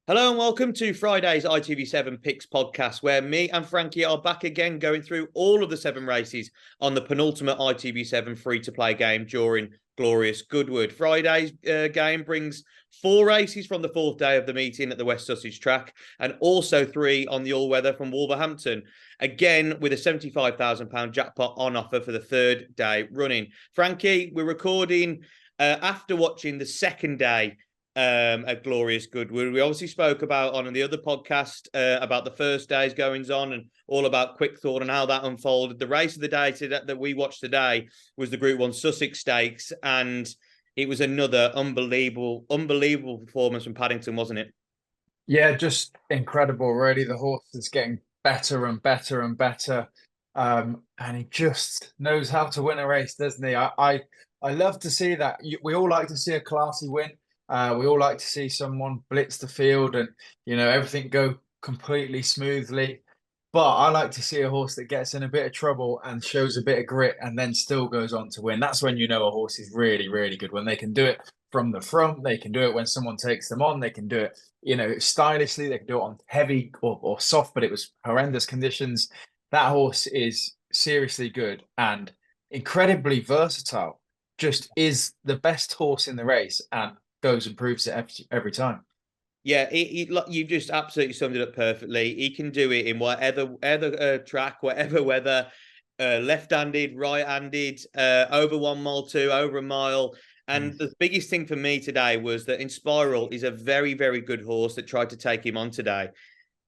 Hello and welcome to Friday's ITV7 Picks podcast, where me and Frankie are back again going through all of the 7 races on the penultimate ITV7 free-to-play game during Glorious Goodwood. Friday's game brings 4 races from the 4th day of the meeting at the West Sussex track and also 3 on the all-weather from Wolverhampton. Again, with a £75,000 jackpot on offer for the 3rd day running. Frankie, we're recording after watching the 2nd day at Glorious Goodwood. We obviously spoke about on the other podcast about the first day's goings on and all about Quick Thought and how that unfolded. The race of the day that we watched today was the Group 1 Sussex Stakes, and it was another unbelievable performance from Paddington, wasn't it? Yeah, just incredible, really. The horse is getting better and better and better. And he just knows how to win a race, doesn't he? I love to see that. We all like to see a classy win. We all like to see someone blitz the field and, everything go completely smoothly. But I like to see a horse that gets in a bit of trouble and shows a bit of grit and then still goes on to win. That's when you know a horse is really, really good. When they can do it from the front, they can do it when someone takes them on, they can do it, stylishly, they can do it on heavy or soft, but it was horrendous conditions. That horse is seriously good and incredibly versatile. Just is the best horse in the race and goes and proves it every time. Yeah, you've just absolutely summed it up perfectly. He can do it in whatever track, whatever weather, left-handed, right-handed, over 1 mile, 2, over a mile. And the biggest thing for me today was that Inspiral is a very, very good horse that tried to take him on today.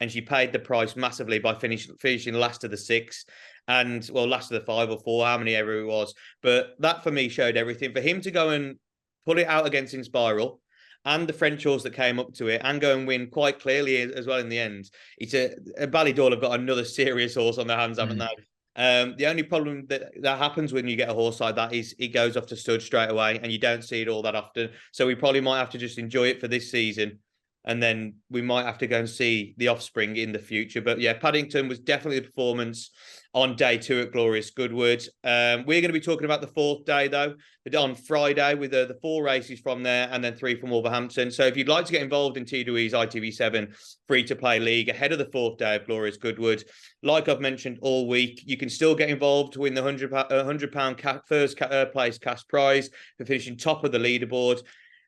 And she paid the price massively by finishing last of the 6 and, well, last of the 5 or 4, how many ever it was. But that for me showed everything. For him to go and put it out against Inspiral and the French horse that came up to it and go and win quite clearly as well in the end. It's a Ballydor have got another serious horse on their hands, haven't they? The only problem that happens when you get a horse like that is it goes off to stud straight away, and you don't see it all that often. So we probably might have to just enjoy it for this season, and then we might have to go and see the offspring in the future. But yeah, Paddington was definitely the performance on day 2 at Glorious Goodwood. We're going to be talking about the 4th day, though, on Friday with the 4 races from there and then 3 from Wolverhampton. So if you'd like to get involved in T2E's ITV7 free-to-play league ahead of the 4th day of Glorious Goodwood, like I've mentioned all week, you can still get involved to win the £100 first place cash prize for finishing top of the leaderboard.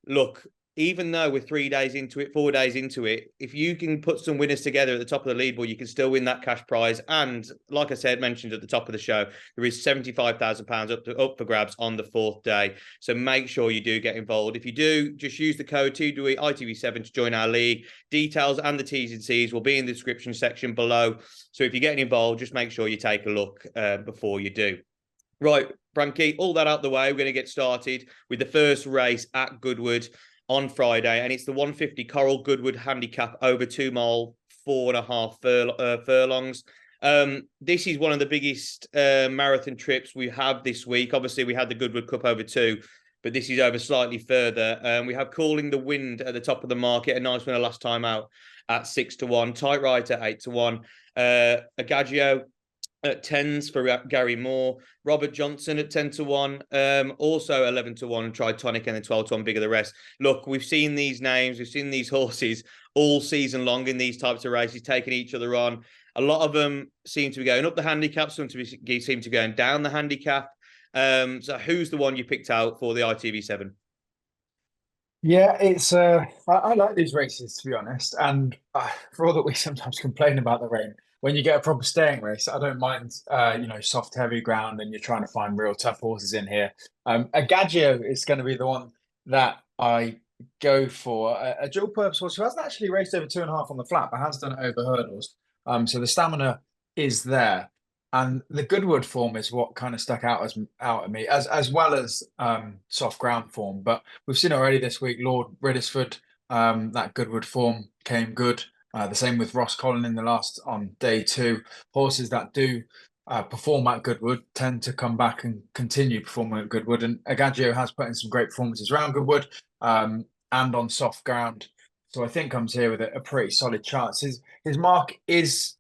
Look, even though we're 3 days into it, 4 days into it, if you can put some winners together at the top of the leaderboard, you can still win that cash prize. And like I said, mentioned at the top of the show, there is £75,000 up for grabs on the 4th day. So make sure you do get involved. If you do, just use the code T2E ITV7 to join our league. Details and the T's and C's will be in the description section below. So if you're getting involved, just make sure you take a look before you do. Right, Frankie, all that out the way, we're going to get started with the first race at Goodwood on Friday, and it's the 150 Coral Goodwood handicap over 2 mile, 4.5 furlongs. This is one of the biggest marathon trips we have this week. Obviously, we had the Goodwood Cup over 2, but this is over slightly further. We have Calling the Wind at the top of the market, a nice winner last time out at 6-1. Tight Right at 8-1. Agagio at 10s for Gary Moore, Robert Johnson at 10-1, also 11-1, Tritonic, and then 12-1, bigger the rest. Look, we've seen these names, we've seen these horses all season long in these types of races, taking each other on. A lot of them seem to be going up the handicap, some seem to be going down the handicap. So who's the one you picked out for the ITV7? Yeah, it's I like these races, to be honest. And for all that we sometimes complain about the rain, when you get a proper staying race, I don't mind soft heavy ground and you're trying to find real tough horses in here. Agagio is going to be the one that I go for. A dual purpose horse who hasn't actually raced over 2.5 on the flat, but has done it over hurdles. So the stamina is there. And the Goodwood form is what kind of stuck out at me, as well as soft ground form. But we've seen already this week, Lord Riddisford, that Goodwood form came good. The same with Ross Collin in the last on day 2. Horses that do perform at Goodwood tend to come back and continue performing at Goodwood. And Agagio has put in some great performances around Goodwood and on soft ground. So I think comes here with a pretty solid chance. His mark is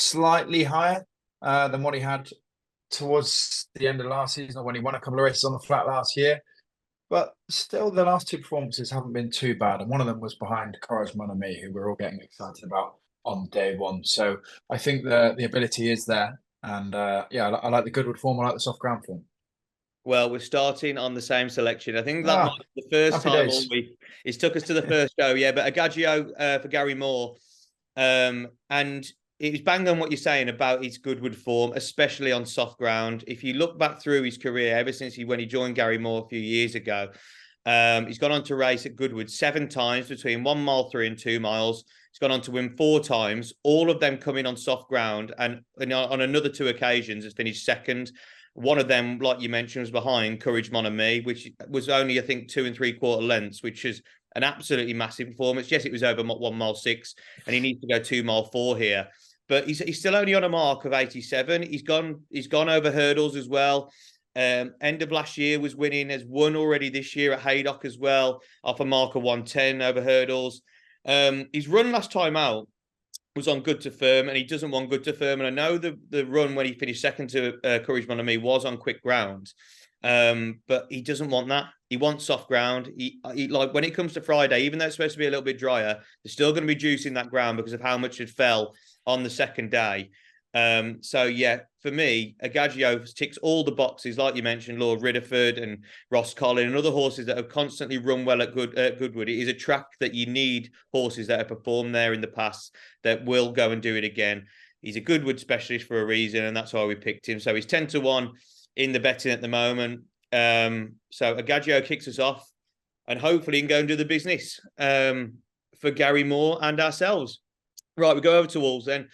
slightly higher than what he had towards the end of last season, or when he won a couple of races on the flat last year. but still the last two performances haven't been too bad. And one of them was behind Courage Mon Ami, who we're all getting excited about on day one. So I think the ability is there. And yeah, I like the Goodwood form. I like the soft ground form. Well, we're starting on the same selection. I think that might Ah, be the first happy time all days. week. It's took us to the first show, yeah. But Agagio for Gary Moore, and it was bang on what you're saying about his Goodwood form, especially on soft ground. If you look back through his career, ever since when he joined Gary Moore a few years ago, he's gone on to race at Goodwood 7 times between 1 mile 3 and 2 miles. He's gone on to win 4 times, all of them coming on soft ground, and on another 2 occasions has finished second. One of them, like you mentioned, was behind Courage Mon Ami, which was only, I think, 2 3/4 lengths, which is an absolutely massive performance. Yes, it was over 1 mile 6, and he needs to go 2 mile 4 here. But he's still only on a mark of 87. He's gone over hurdles as well. End of last year was winning, has won already this year at Haydock as well, off a mark of 110 over hurdles. His run last time out was on good to firm, and he doesn't want good to firm. And I know the run when he finished second to Courage Mon Ami was on quick ground, but he doesn't want that. He wants soft ground. He like when it comes to Friday, even though it's supposed to be a little bit drier, there's still going to be juice in that ground because of how much it fell on the second day. So yeah, for me, Agagio ticks all the boxes, like you mentioned, Lord Ridderford and Ross Collin and other horses that have constantly run well at Goodwood. It is a track that you need horses that have performed there in the past that will go and do it again. He's a Goodwood specialist for a reason, and that's why we picked him. So he's 10-1 in the betting at the moment. So Agagio kicks us off, and hopefully he can go and do the business for Gary Moore and ourselves. Right, we go over to Wolves then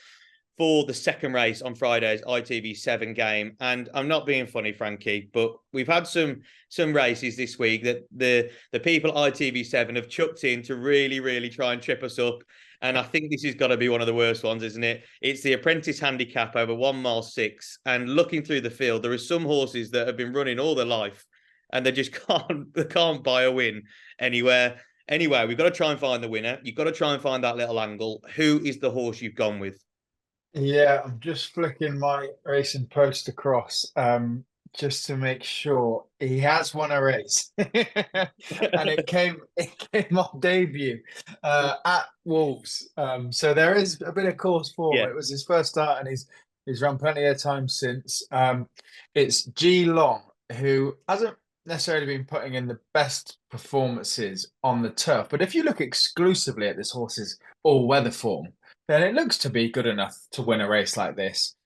for the second race on Friday's ITV7 game. And I'm not being funny, Frankie, but we've had some races this week that the people at ITV7 have chucked in to really, really try and trip us up. And I think this has got to be one of the worst ones, isn't it? It's the Apprentice Handicap over 1 mile 6. And looking through the field, there are some horses that have been running all their life and they just can't buy a win anywhere. Anyway, we've got to try and find the winner. You've got to try and find that little angle. Who is the horse you've gone with? Yeah, I'm just flicking my racing post across, just to make sure he has won a race. And it came on debut at Wolves. So there is a bit of course form. Yeah. It was his first start and he's run plenty of times since. It's G Long, who hasn't necessarily been putting in the best performances on the turf. But if you look exclusively at this horse's all-weather form, then it looks to be good enough to win a race like this.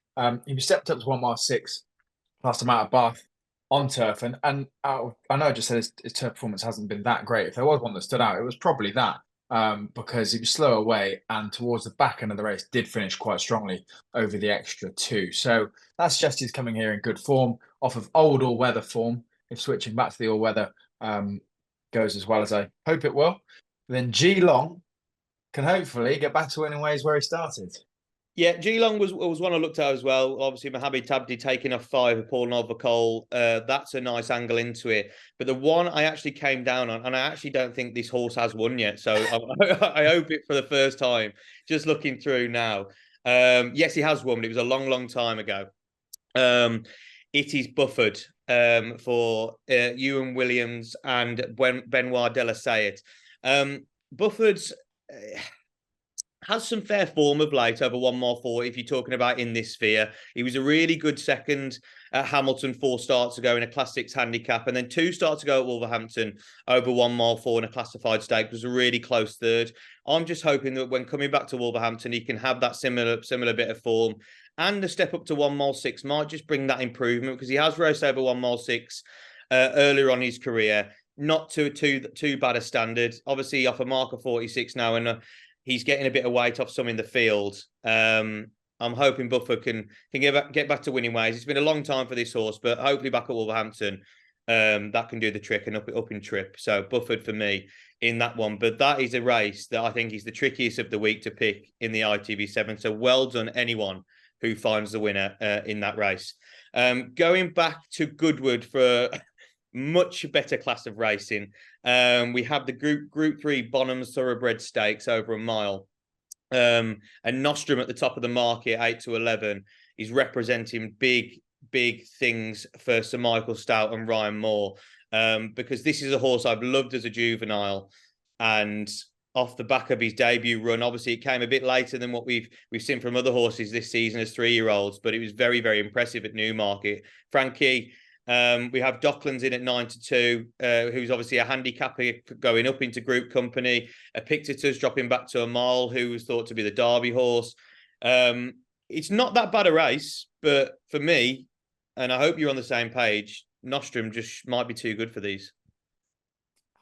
He stepped up to 1 mile 6 last time out of Bath on turf, and I know I just said his turf performance hasn't been that great. If there was one that stood out, it was probably that, because he was slow away and towards the back end of the race did finish quite strongly over the extra 2. So that suggests he's coming here in good form off of old all-weather form. If switching back to the all-weather goes as well as I hope it will, then G Long can hopefully get back to winning ways where he started. Yeah, Geelong was one I looked at as well. Obviously, Mohamed Tabdi taking off 5 of Paul Novacole. That's a nice angle into it. But the one I actually came down on, and I actually don't think this horse has won yet. So I hope it for the first time. Just looking through now. Yes, he has won, but it was a long, long time ago. It is Bufford for Ewan Williams and Benoit de la Sayet. Bufford's has some fair form of late over 1 mile 4. If you're talking about in this sphere, he was a really good second at Hamilton 4 starts ago in a Class 6 handicap, and then 2 starts ago at Wolverhampton over 1 mile 4 in a classified stake. It was a really close third. I'm just hoping that when coming back to Wolverhampton, he can have that similar bit of form, and the step up to 1 mile 6 might just bring that improvement because he has raced over 1 mile 6 earlier on in his career. Not too bad a standard. Obviously, off a mark of 46 now, and he's getting a bit of weight off some in the field. I'm hoping Buffer can get back to winning ways. It's been a long time for this horse, but hopefully back at Wolverhampton, that can do the trick and up in trip. So Bufford for me in that one. But that is a race that I think is the trickiest of the week to pick in the ITV7. So well done, anyone who finds the winner in that race. Going back to Goodwood for much better class of racing. We have the Group 3 Bonham's Thoroughbred Stakes over a mile. And Nostrum at the top of the market, 8-11, is representing big things for Sir Michael Stout and Ryan Moore. because this is a horse I've loved as a juvenile, and off the back of his debut run, obviously it came a bit later than what we've seen from other horses this season as 3-year-olds, but it was very, very impressive at Newmarket. Frankie, we have Docklands in at 9-2, who's obviously a handicapper going up into group company. Epictetus dropping back to a mile, who was thought to be the Derby horse. It's not that bad a race, but for me, and I hope you're on the same page, Nostrum just might be too good for these.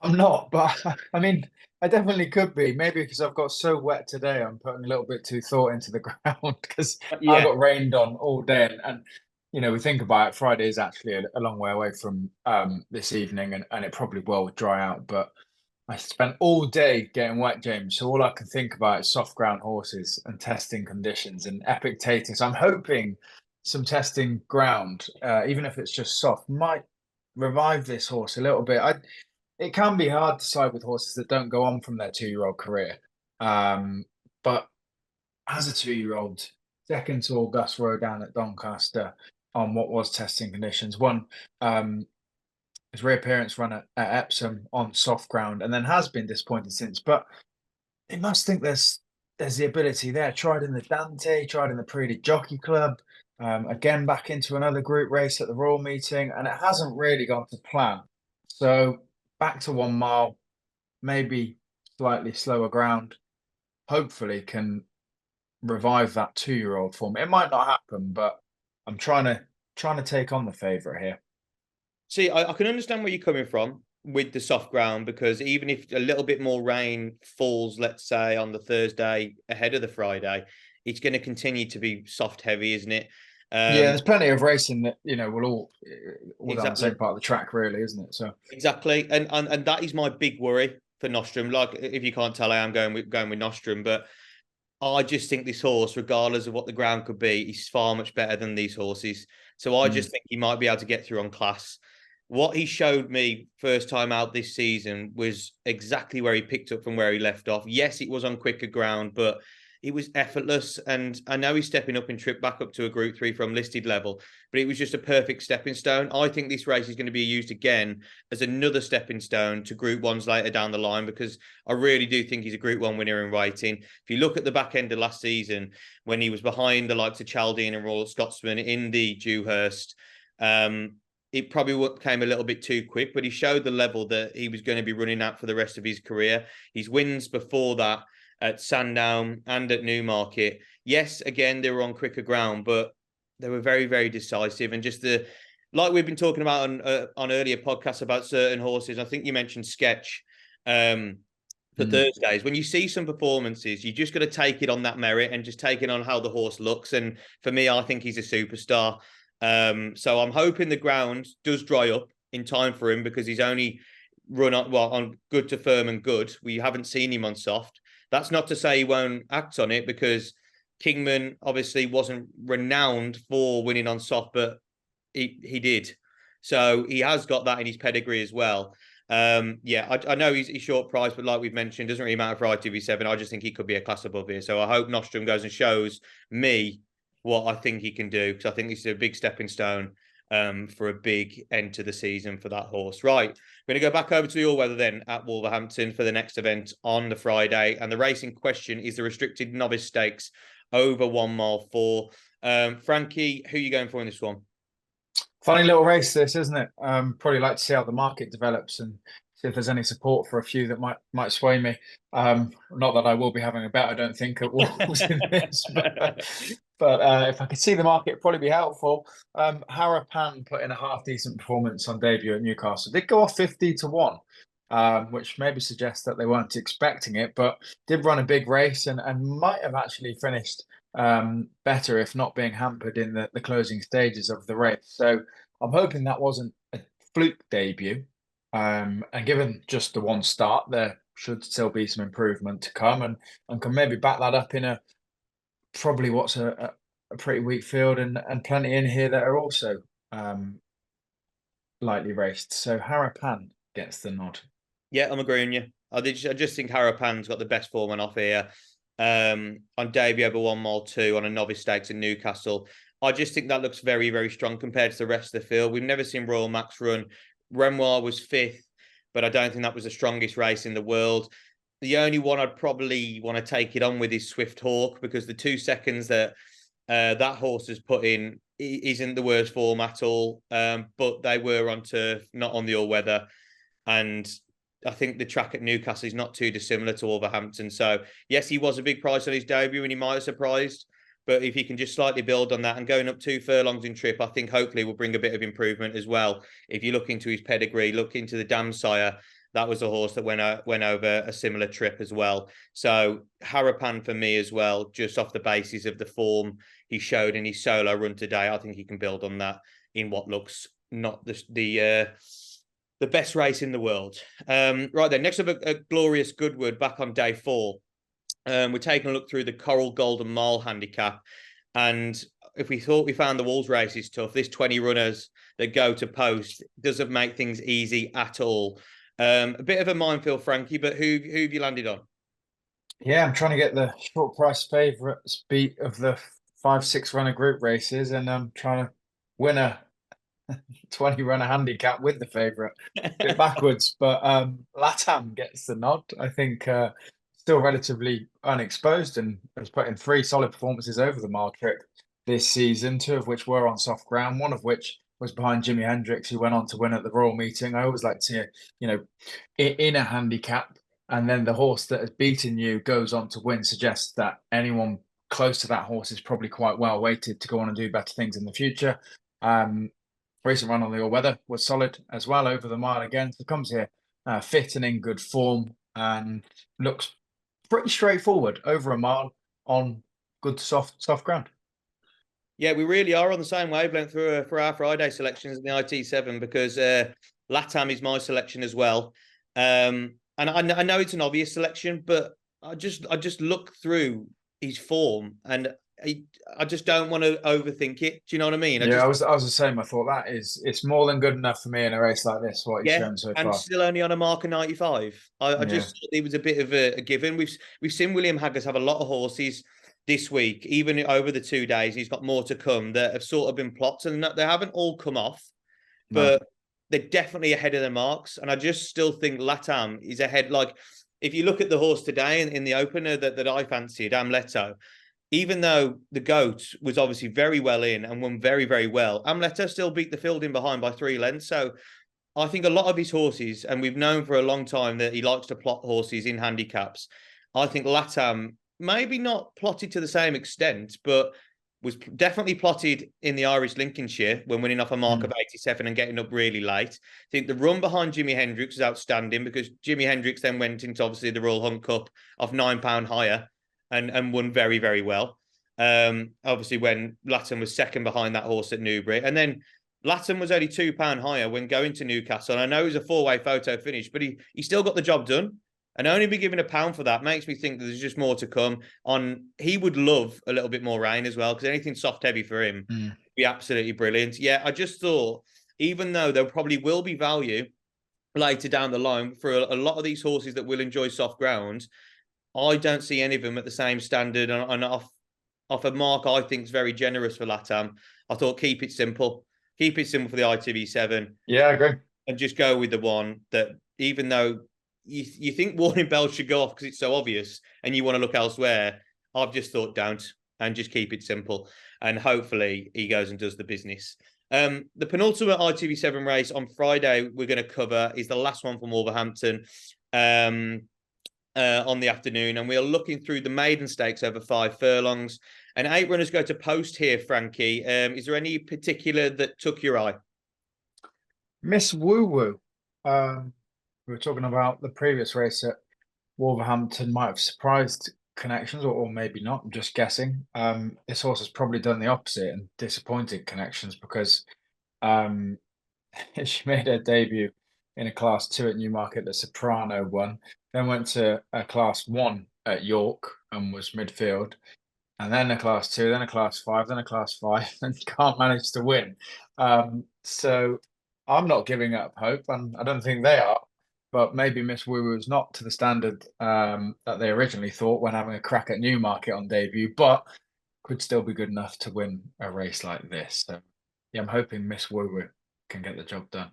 I'm not, but I mean, I definitely could be. Maybe because I've got so wet today, I'm putting a little bit too thought into the ground because I Yeah. got rained on all day. And you know, we think about it, Friday is actually a long way away from this evening, and it probably will dry out. But I spent all day getting wet, James. So all I can think about is soft ground horses and testing conditions and Epictetus. I'm hoping some testing ground, even if it's just soft, might revive this horse a little bit. It can be hard to side with horses that don't go on from their 2-year-old career. But as a 2-year-old, second to August Road down at Doncaster on what was testing conditions, won his reappearance run at Epsom on soft ground, and then has been disappointed since. But they must think there's the ability there. Tried in the Dante, tried in the Prix de Jockey Club, again back into another group race at the Royal Meeting, and it hasn't really gone to plan. So back to 1 mile, maybe slightly slower ground. Hopefully, can revive that 2-year-old form. It might not happen, but I'm trying to take on the favourite here. See, I can understand where you're coming from with the soft ground, because even if a little bit more rain falls, let's say on the Thursday ahead of the Friday, it's going to continue to be soft heavy, isn't it? Yeah, there's plenty of racing that we'll all down the Exactly. same part of the track, really, isn't it? So Exactly, and that is my big worry for Nostrum. Like, if you can't tell, I am going with Nostrum, but I just think this horse, regardless of what the ground could be, is far much better than these horses. So I just think he might be able to get through on class. What he showed me first time out this season was exactly where he picked up from where he left off. Yes, it was on quicker ground, but it was effortless. And I know he's stepping up in trip back up to a Group 3 from listed level, but it was just a perfect stepping stone. I think this race is going to be used again as another stepping stone to Group 1s later down the line, because I really do think he's a Group 1 winner in waiting. If you look at the back end of last season, when he was behind the likes of Chaldean and Royal Scotsman in the Dewhurst, it probably came a little bit too quick, but he showed the level that he was going to be running at for the rest of his career. His wins before that at Sandown and at Newmarket, yes, again, they were on quicker ground, but they were very, very decisive. And just like we've been talking about on earlier podcasts about certain horses, I think you mentioned Sketch for Thursdays. When you see some performances, you just got to take it on that merit and just take it on how the horse looks. And for me, I think he's a superstar. So I'm hoping the ground does dry up in time for him, because he's only run on good to firm and good. We haven't seen him on soft. That's not to say he won't act on it, because Kingman obviously wasn't renowned for winning on soft, but he did. So he has got that in his pedigree as well. I know he's short price, but like we've mentioned, doesn't really matter for ITV7. I just think he could be a class above here. So I hope Nostrum goes and shows me what I think he can do, because I think this is a big stepping stone for a big end to the season for that horse. Right, we're going to go back over to the all-weather then at Wolverhampton for the next event on the Friday. And the race in question is the restricted novice stakes over 1 mile 4. Frankie, who are you going for in this one? funny little race, this, isn't it? Probably like to see how the market develops and see if there's any support for a few that might sway me. Not that I will be having a bet, I don't think, at Wolves in this, but if I could see the market, it'd probably be helpful. Harapan put in a half decent performance on debut at Newcastle. Did go off 50-1, which maybe suggests that they weren't expecting it, but did run a big race and might have actually finished better if not being hampered in the closing stages of the race. So I'm hoping that wasn't a fluke debut. And given just the one start, there should still be some improvement to come, and can maybe back that up in a probably what's a pretty weak field, and plenty in here that are also lightly raced. So Harapan gets the nod. Yeah, I'm agreeing with you. I just think Harapan's got the best form on off here. On debut over 1 mile 2 on a novice stakes in Newcastle. I just think that looks very, very strong compared to the rest of the field. We've never seen Royal Max run Renoir was fifth, but I don't think that was the strongest race in the world. The only one I'd probably want to take it on with is Swift Hawk, because the 2 seconds that that horse has put in isn't the worst form at all. But they were on turf, not on the all weather. And I think the track at Newcastle is not too dissimilar to Wolverhampton. So, yes, he was a big price on his debut and he might have surprised. But if he can just slightly build on that and going up 2 furlongs in trip, I think hopefully will bring a bit of improvement as well. If you look into his pedigree, look into the Dam Sire, that was a horse that went over a similar trip as well. So Harapan for me as well, just off the basis of the form he showed in his solo run today. I think he can build on that in what looks not the best race in the world. Right then, next up a Glorious Goodwood back on day 4. We're taking a look through the Coral Golden Mile handicap. And if we thought we found the Wolves races tough, this 20 runners that go to post doesn't make things easy at all. A bit of a minefield, Frankie, but who have you landed on? Yeah, I'm trying to get the short price favourites beat of the 5-6 runner group races, and I'm trying to win a 20 runner handicap with the favourite. Bit backwards, but Latam gets the nod. I think still relatively unexposed and has put in 3 solid performances over the mile trip this season, 2 of which were on soft ground, one of which was behind Jimi Hendrix, who went on to win at the Royal Meeting. I always like to see, in a handicap, and then the horse that has beaten you goes on to win, suggests that anyone close to that horse is probably quite well weighted to go on and do better things in the future. Recent run on the all weather was solid as well over the mile again. So comes here fit and in good form and looks pretty straightforward over a mile on good soft ground. Yeah, we really are on the same wavelength for our Friday selections in the ITV7, because Latam is my selection as well. And I know it's an obvious selection, but I just look through his form and I just don't want to overthink it. Do you know what I mean? I was the same. I thought it's more than good enough for me in a race like this, what he's shown so and far. still only on a mark of 95. I just thought it was a bit of a given. We've seen William Haggis have a lot of horses this week, even over the 2 days. He's got more to come that have sort of been plots, and they haven't all come off, but they're definitely ahead of their marks. And I just still think Latam is ahead. Like, if you look at the horse today in the opener that I fancied, Amleto, even though the GOAT was obviously very well in and won very, very well, Amleto still beat the field in behind by 3 lengths. So I think a lot of his horses, and we've known for a long time that he likes to plot horses in handicaps. I think Latam, maybe not plotted to the same extent, but was definitely plotted in the Irish Lincolnshire when winning off a mark of 87 and getting up really late. I think the run behind Jimi Hendrix was outstanding, because Jimi Hendrix then went into obviously the Royal Hunt Cup of £9 higher and won very, very well. Obviously when Latam was second behind that horse at Newbury. And then Latam was only £2 higher when going to Newcastle. And I know it was a 4-way photo finish, but he still got the job done. And only be given £1 for that makes me think that there's just more to come. He would love a little bit more rain as well, because anything soft heavy for him would be absolutely brilliant. Yeah, I just thought, even though there probably will be value later down the line for a lot of these horses that will enjoy soft ground, I don't see any of them at the same standard and off a mark I think is very generous for Latam. I thought keep it simple. Keep it simple for the ITV7. Yeah, I agree. And just go with the one that, even though you think warning bells should go off because it's so obvious and you want to look elsewhere, I've just thought don't, and just keep it simple. And hopefully he goes and does the business. The penultimate ITV7 race on Friday we're going to cover is the last one from Wolverhampton on the afternoon. And we are looking through the maiden stakes over 5 furlongs. And 8 runners go to post here, Frankie. Is there any particular that took your eye? Miss Woo Woo. We were talking about the previous race at Wolverhampton might have surprised connections, or maybe not. I'm just guessing. This horse has probably done the opposite and disappointed connections, because she made her debut in a Class 2 at Newmarket that Soprano won, then went to a Class 1 at York and was midfield, and then a Class 2, then a Class 5, then a Class 5, and can't manage to win. So I'm not giving up hope, and I don't think they are. But maybe Miss Woo Woo is not to the standard that they originally thought when having a crack at Newmarket on debut, but could still be good enough to win a race like this. So yeah, I'm hoping Miss Woo Woo can get the job done.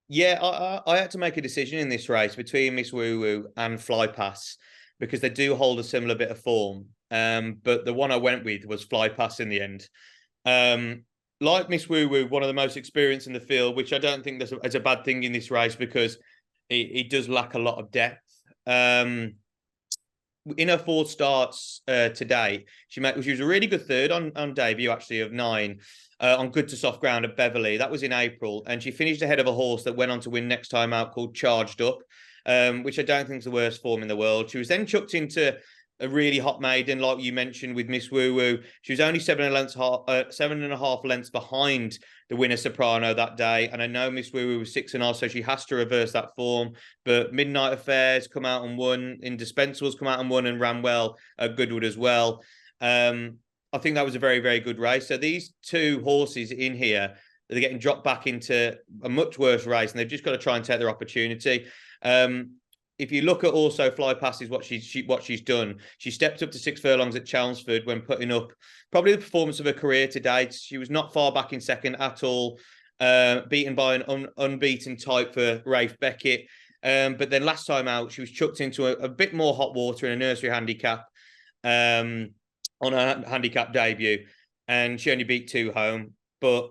Yeah, I had to make a decision in this race between Miss Woo Woo and Fly Pass because they do hold a similar bit of form. But the one I went with was Fly Pass in the end. Um, like Miss Woo Woo, one of the most experienced in the field, which I don't think that's a bad thing in this race because it does lack a lot of depth. In her 4 starts today, she was a really good third on debut actually of 9 on good to soft ground at Beverley. That was in April, and she finished ahead of a horse that went on to win next time out called Charged Up, which I don't think is the worst form in the world. She was then chucked into a really hot maiden, like you mentioned with Miss Woo Woo. She was only 7.5 lengths behind the winner Soprano that day, and I know Miss Woo Woo was 6.5, so she has to reverse that form. But Midnight Affairs come out and won. Indispensables come out and won and ran well at Goodwood as well. I think that was a very, very good race. So these 2 horses in here, they're getting dropped back into a much worse race, and they've just got to try and take their opportunity. If you look at also Fly Passes, what she's done, she stepped up to 6 furlongs at Chelmsford when putting up probably the performance of her career to date. She was not far back in second at all, beaten by an unbeaten type for Rafe Beckett. But then last time out, she was chucked into a bit more hot water in a nursery handicap on her handicap debut, and she only beat 2 home. But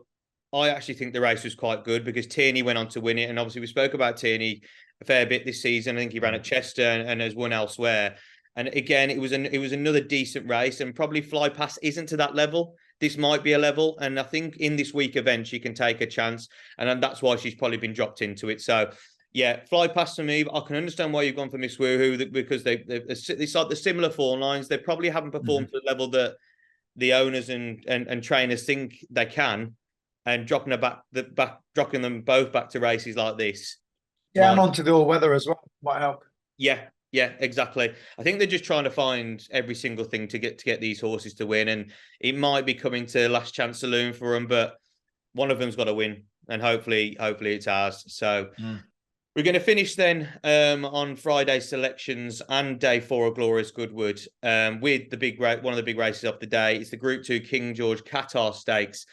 I actually think the race was quite good because Tierney went on to win it, and obviously we spoke about Tierney a fair bit this season. I think he ran at Chester and has won elsewhere. And again, it was another decent race, and probably Fly Pass isn't to that level. This might be a level, and I think in this week event she can take a chance, and that's why she's probably been dropped into it. So yeah, Fly Pass for me. But I can understand why you've gone for Miss Woohoo because it's like the similar form lines. They probably haven't performed to the level that the owners and trainers think they can, and dropping them both back to races like this. Yeah, and onto the all weather as well might help. Yeah, exactly. I think they're just trying to find every single thing to get these horses to win, and it might be coming to last chance saloon for them, but one of them's got to win, and hopefully it's ours. So we're going to finish then on Friday selections and day 4 of Glorious Goodwood with one of the big races of the day. It's the Group 2 King George Qatar Stakes,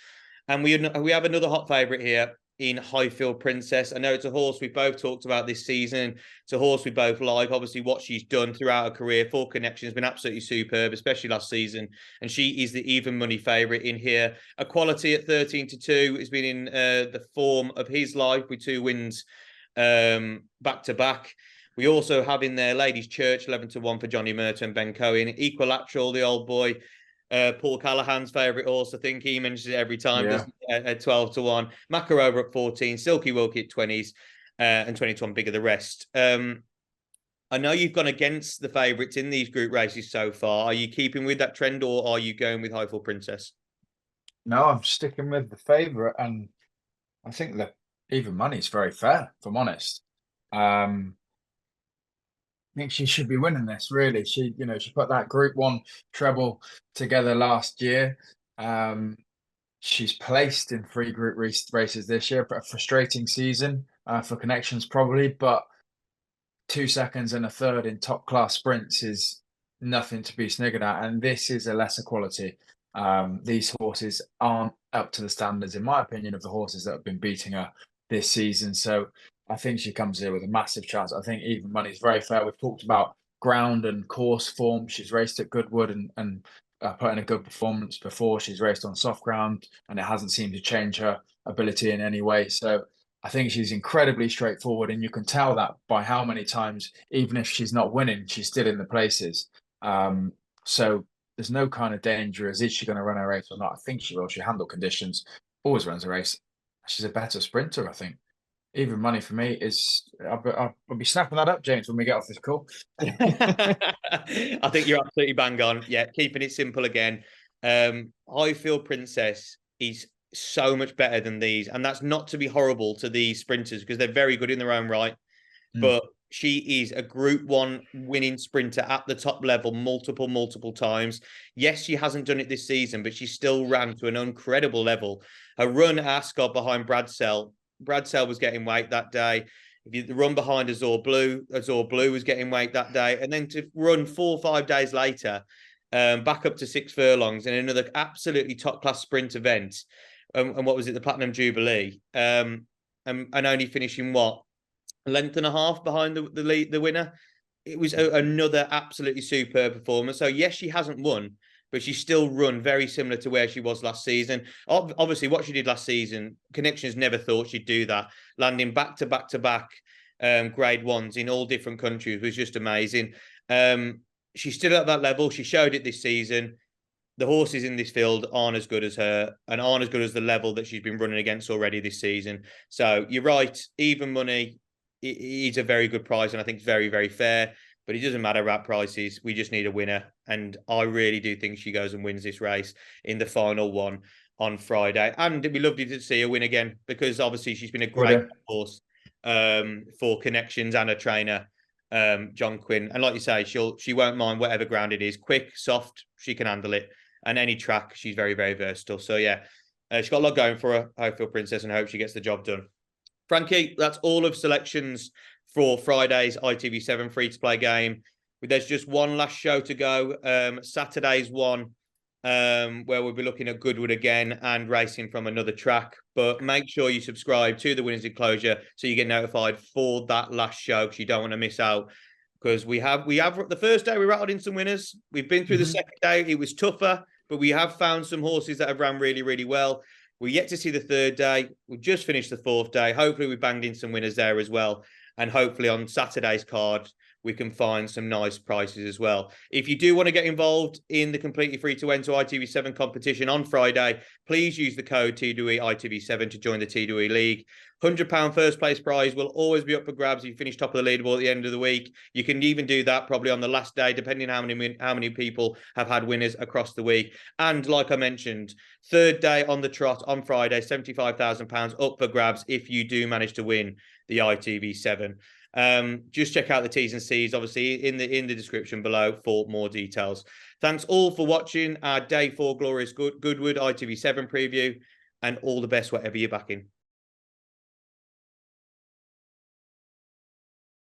and we have another hot favourite here in Highfield Princess. I know it's a horse we both talked about this season. It's a horse we both like. Obviously, what she's done throughout her career, 4 connections, has been absolutely superb, especially last season. And she is the even money favourite in here. A quality at 13-2 has been in the form of his life with 2 wins back to back. We also have in there Ladies Church 11-1 for Johnny Merton, Ben Cohen, Equilateral, the old boy, Paul Callahan's favourite horse. I think he mentions it every time. Yeah. At 12-1, Macarova at 14, Silky Wilkie at 20s, and 20-1 bigger the rest. I know you've gone against the favourites in these group races so far. Are you keeping with that trend, or are you going with Highfield Princess? No, I'm sticking with the favourite, and I think that even money is very fair, if I'm honest. I think she should be winning this, really. She put that Group 1 treble together last year. She's placed in 3 group races this year, but a frustrating season for connections probably, but 2 seconds and a third in top class sprints is nothing to be sniggered at, and this is a lesser quality. These horses aren't up to the standards, in my opinion, of the horses that have been beating her this season. So I think she comes here with a massive chance. I think even money is very fair. We've talked about ground and course form. She's raced at Goodwood and put in a good performance before. She's raced on soft ground, and it hasn't seemed to change her ability in any way. So I think she's incredibly straightforward, and you can tell that by how many times, even if she's not winning, she's still in the places. So there's no kind of danger as is she going to run a race or not. I think she will. She handle conditions, always runs a race. She's a better sprinter, I think. Even money for me is. I'll be snapping that up, James, when we get off this call. I think you're absolutely bang on. Yeah, keeping it simple again. Highfield Princess is so much better than these, and that's not to be horrible to these sprinters because they're very good in their own right. But she is a Group 1 winning sprinter at the top level multiple times. Yes, she hasn't done it this season, but she still ran to an incredible level. Her run at Ascot behind Bradsell was getting weight that day. If you run behind Azure Blue was getting weight that day. And then to run 4 or 5 days later, back up to 6 furlongs in another absolutely top-class sprint event. And what was it, the Platinum Jubilee? and only finishing what, a length and a half behind the winner. It was another absolutely superb performance. So yes, she hasn't won, but she's still run very similar to where she was last season. Obviously, what she did last season, Connections never thought she'd do that. Landing back to back to back grade ones in all different countries was just amazing. She's still at that level. She showed it this season. The horses in this field aren't as good as her and aren't as good as the level that she's been running against already this season. So you're right, even money is a very good price, and I think it's very, very fair. But it doesn't matter about prices. We just need a winner. And I really do think she goes and wins this race in the final one on Friday. And it'd be lovely to see her win again, because obviously she's been a great horse for Connections and a trainer, John Quinn. And like you say, she won't mind whatever ground it is. Quick, soft, she can handle it. And any track, she's very, very versatile. So yeah, she's got a lot going for her, Hopefield Princess, and I hope she gets the job done. Frankie, that's all of selections for Friday's ITV7 free-to-play game. There's just one last show to go. Saturday's one, where we'll be looking at Goodwood again and racing from another track. But make sure you subscribe to the Winners Enclosure so you get notified for that last show, because you don't want to miss out. Because we have the first day we rattled in some winners. We've been through the second day. It was tougher, but we have found some horses that have ran really, really well. We're yet to see the third day. We've just finished the fourth day. Hopefully we banged in some winners there as well. And hopefully on Saturday's card, we can find some nice prices as well. If you do want to get involved in the completely free to enter ITV7 competition on Friday, please use the code TWE ITV7 to join the TWE League. £100 first place prize will always be up for grabs if you finish top of the leaderboard at the end of the week. You can even do that probably on the last day, depending on how many people have had winners across the week. And like I mentioned, third day on the trot on Friday, £75,000 up for grabs if you do manage to win the ITV7. Just check out the T's and C's, obviously, in the description below for more details. Thanks all for watching our Day 4 Glorious Goodwood ITV7 preview, and all the best whatever you're backing.